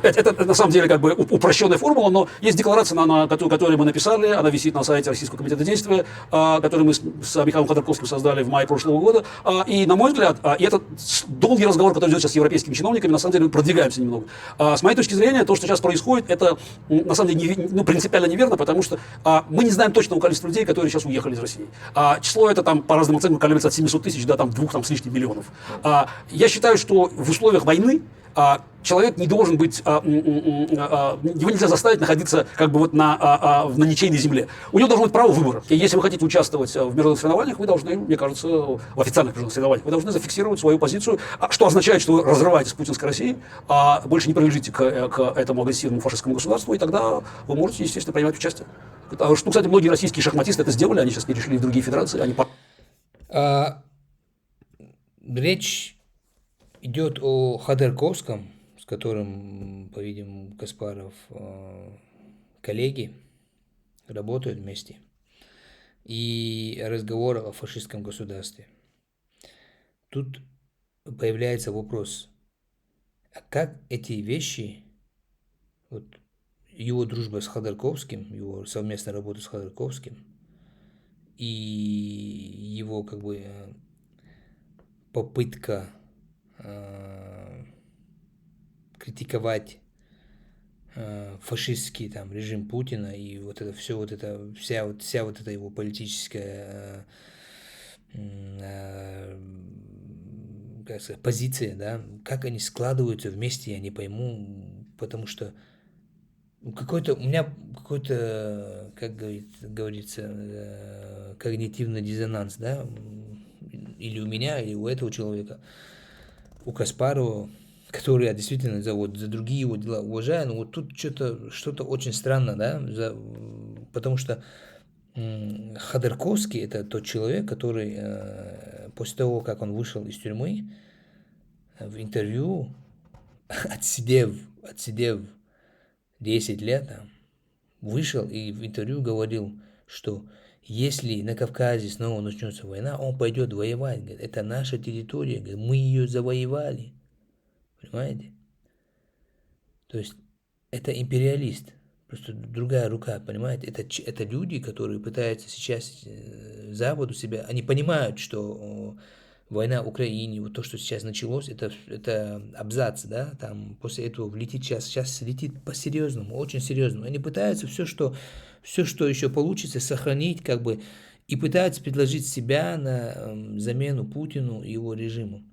Это на самом деле как бы упрощенная формула, но есть декларация, которую мы написали, она висит на сайте Российского комитета действия, который мы с Михаилом Ходорковским создали в мае прошлого года. И, на мой взгляд, и это долгий разговор, который идет сейчас с европейскими чиновниками, на самом деле мы продвигаемся немного. С моей точки зрения, то, что сейчас происходит, это на самом деле принципиально неверно, потому что мы не знаем точного количества людей, которые сейчас уехали из России. Число это там по разным оценкам колеблется от 700 тысяч до там 2 с лишним миллионов. Я считаю, что в условиях войны человек не должен быть, его нельзя заставить находиться как бы вот на ничейной земле. У него должно быть право выбора. И если вы хотите участвовать в международных соревнованиях, вы должны, мне кажется, в официальных международных соревнованиях, вы должны зафиксировать свою позицию, что означает, что вы разрываетесь с путинской Россией, больше не принадлежите к этому агрессивному фашистскому государству, и тогда вы можете, естественно, принимать участие. Что, кстати, многие российские шахматисты это сделали, они сейчас перешли в другие федерации. Речь идет о Ходорковском, с которым, по-видимому, Каспаров коллеги, работают вместе, и разговор о фашистском государстве. Тут появляется вопрос, а как эти вещи, вот его дружба с Ходорковским, его совместная работа с Ходорковским и его как бы попытка критиковать фашистский там режим Путина и вот это все, вот это вся вот эта его политическая как сказать, позиция, да, как они складываются вместе, я не пойму, потому что у меня какой-то, как говорится, когнитивный диссонанс, да, или у меня, или у этого человека, у Каспарова, который я действительно за другие его дела уважаю, но вот тут что-то очень странно, да, потому что Ходорковский – это тот человек, который после того, как он вышел из тюрьмы, в интервью, отсидев 10 лет, вышел и в интервью говорил, что если на Кавказе снова начнется война, он пойдет воевать. Говорит, это наша территория, говорит, мы ее завоевали. Понимаете? То есть это империалист, просто другая рука, понимаете? Это люди, которые пытаются сейчас Западу себя, они понимают, что война в Украине, вот то, что сейчас началось, это абзац, да, там после этого влетит сейчас летит по-серьезному, очень серьезному. Они пытаются все, что еще получится, сохранить, как бы, и пытаются предложить себя на замену Путину и его режиму.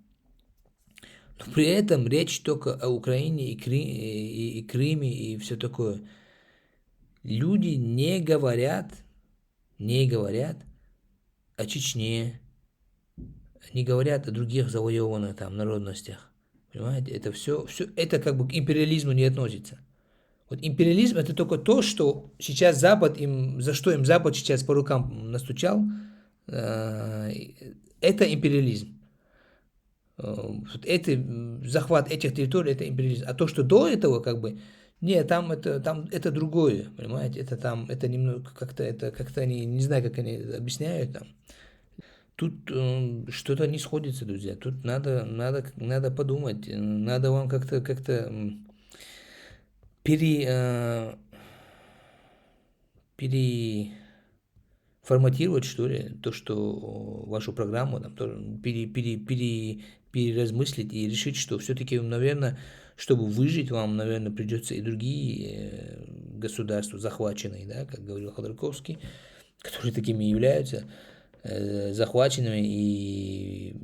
Но при этом речь только о Украине и Крыме и все такое. Люди не говорят о Чечне, не говорят о других завоеванных там народностях. Понимаете? Это все это как бы к империализму не относится. Вот империализм – это только то, что сейчас Запад за что им Запад сейчас по рукам настучал, это империализм. Захват этих территорий – это империализм. А то, что до этого, как бы, нет, там это другое, понимаете? Это немного как-то они, не знаю, как они объясняют там. Тут что-то не сходится, друзья. Тут надо подумать, надо вам как-то переформатировать, что ли, то, что вашу программу, там, переразмыслить и решить, что все-таки, наверное, чтобы выжить, вам, наверное, придется и другие государства захваченные, да, как говорил Ходорковский, которые такими являются, захваченными и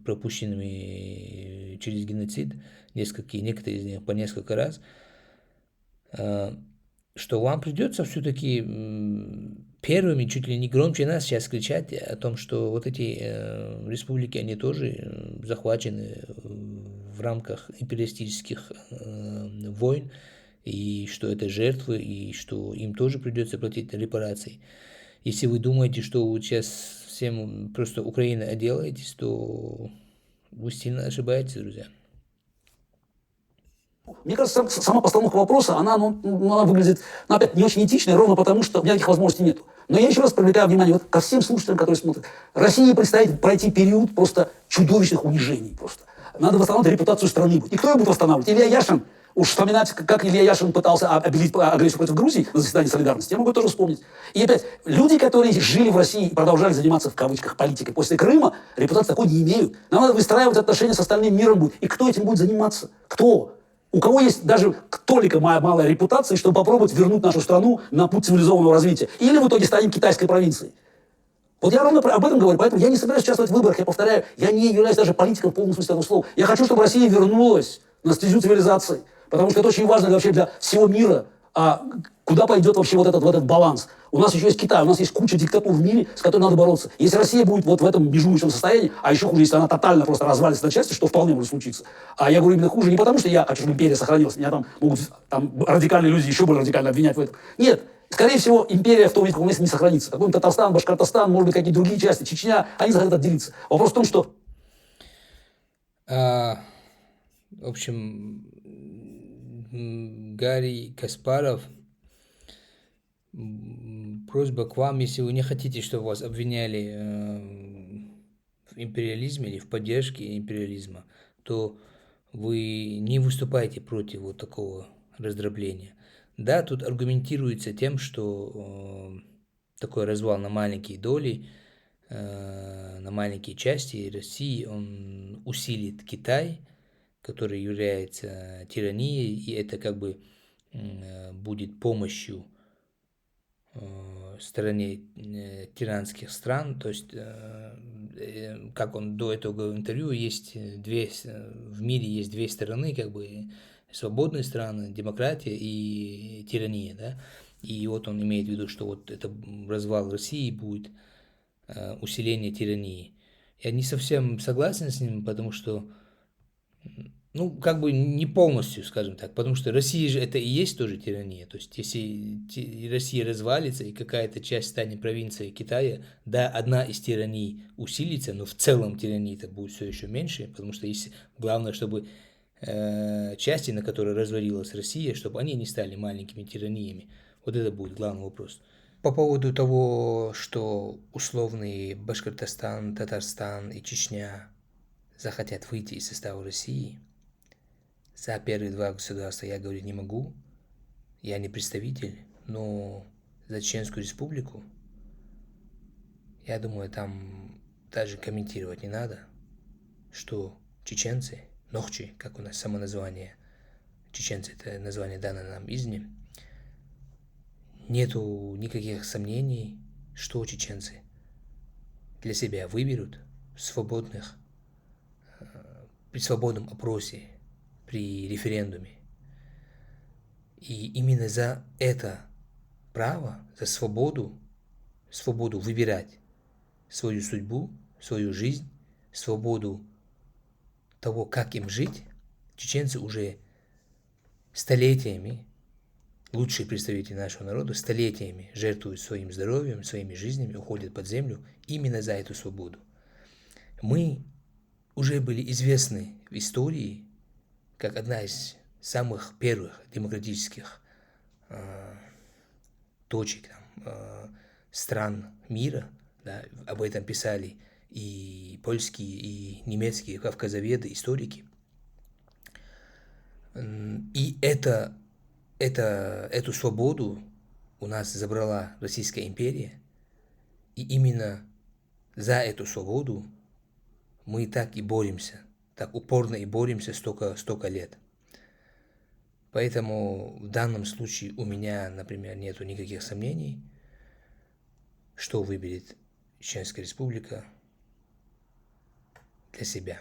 пропущенными через геноцид, некоторые из них по несколько раз, что вам придется все-таки первыми, чуть ли не громче нас сейчас кричать о том, что вот эти республики, они тоже захвачены в рамках империалистических войн, и что это жертвы, и что им тоже придется платить репарации. Если вы думаете, что вы сейчас всем просто Украина отделаетесь, то вы сильно ошибаетесь, друзья. Мне кажется, сама постановка вопроса, она выглядит, опять, не очень этичной, ровно потому, что у меня таких возможностей нет. Но я еще раз привлекаю внимание вот ко всем слушателям, которые смотрят. России предстоит пройти период просто чудовищных унижений. Просто. Надо восстанавливать репутацию страны. И кто ее будет восстанавливать? Илья Яшин. Уж вспоминать, как Илья Яшин пытался обелить агрессию против Грузии на заседании солидарности, я могу тоже вспомнить. И опять, люди, которые жили в России и продолжали заниматься, в кавычках, политикой после Крыма, репутации такой не имеют. Нам надо выстраивать отношения с остальным миром будет. И кто этим будет заниматься? Кто? У кого есть даже только малая репутация, чтобы попробовать вернуть нашу страну на путь цивилизованного развития? Или в итоге станем китайской провинцией? Вот я ровно об этом говорю, поэтому я не собираюсь участвовать в выборах. Я повторяю, я не являюсь даже политиком в полном смысле этого слова. Я хочу, чтобы Россия вернулась на стезю цивилизации. Потому что это очень важно вообще для всего мира. А куда пойдет вообще вот этот баланс? У нас еще есть Китай, у нас есть куча диктатур в мире, с которыми надо бороться. Если Россия будет вот в этом межующем состоянии, а еще хуже, если она тотально просто развалится на части, что вполне может случиться. А я говорю именно хуже не потому, что я хочу, чтобы империя сохранилась, меня там могут радикальные люди еще более радикально обвинять в этом. Нет, скорее всего, империя в том виде, как у нас не сохранится. Какой-нибудь Татарстан, Башкортостан, может быть, какие-то другие части, Чечня, они захотят отделиться. Вопрос в том, что... В общем, Гарри Каспаров, просьба к вам, если вы не хотите, чтобы вас обвиняли в империализме или в поддержке империализма, то вы не выступайте против вот такого раздробления. Да, тут аргументируется тем, что такой развал на маленькие доли, на маленькие части России, он усилит Китай, который является тиранией, и это как бы будет помощью стороне тиранских стран. То есть, как он до этого говорил в интервью, есть в мире есть две стороны, как бы свободные страны, демократия и тирания, да. И вот он имеет в виду, что вот это развал России будет усиление тирании. Я не совсем согласен с ним, потому что, ну, как бы не полностью, скажем так, потому что Россия же это и есть тоже тирания. То есть, если Россия развалится и какая-то часть станет провинцией Китая, да, одна из тираний усилится, но в целом тирании-то будет все еще меньше, потому что главное, чтобы части, на которые развалилась Россия, чтобы они не стали маленькими тираниями. Вот это будет главный вопрос. По поводу того, что условные Башкортостан, Татарстан и Чечня захотят выйти из состава России, за первые два государства я говорить не могу, я не представитель, но за Чеченскую республику, я думаю, там даже комментировать не надо, что чеченцы, нохчи, как у нас само название, чеченцы это название дано нам извне, нету никаких сомнений, что чеченцы для себя выберут при свободном опросе, при референдуме. И именно за это право, за свободу выбирать свою судьбу, свою жизнь, свободу того, как им жить, чеченцы уже столетиями, лучшие представители нашего народа, столетиями жертвуют своим здоровьем, своими жизнями, уходят под землю именно за эту свободу. Мы уже были известны в истории как одна из самых первых демократических точек стран мира, да, об этом писали и польские, и немецкие кавказоведы, историки. И эту свободу у нас забрала Российская империя, и именно за эту свободу мы так и боремся, так упорно и боремся столько лет. Поэтому в данном случае у меня, например, нету никаких сомнений, что выберет Чеченская республика для себя.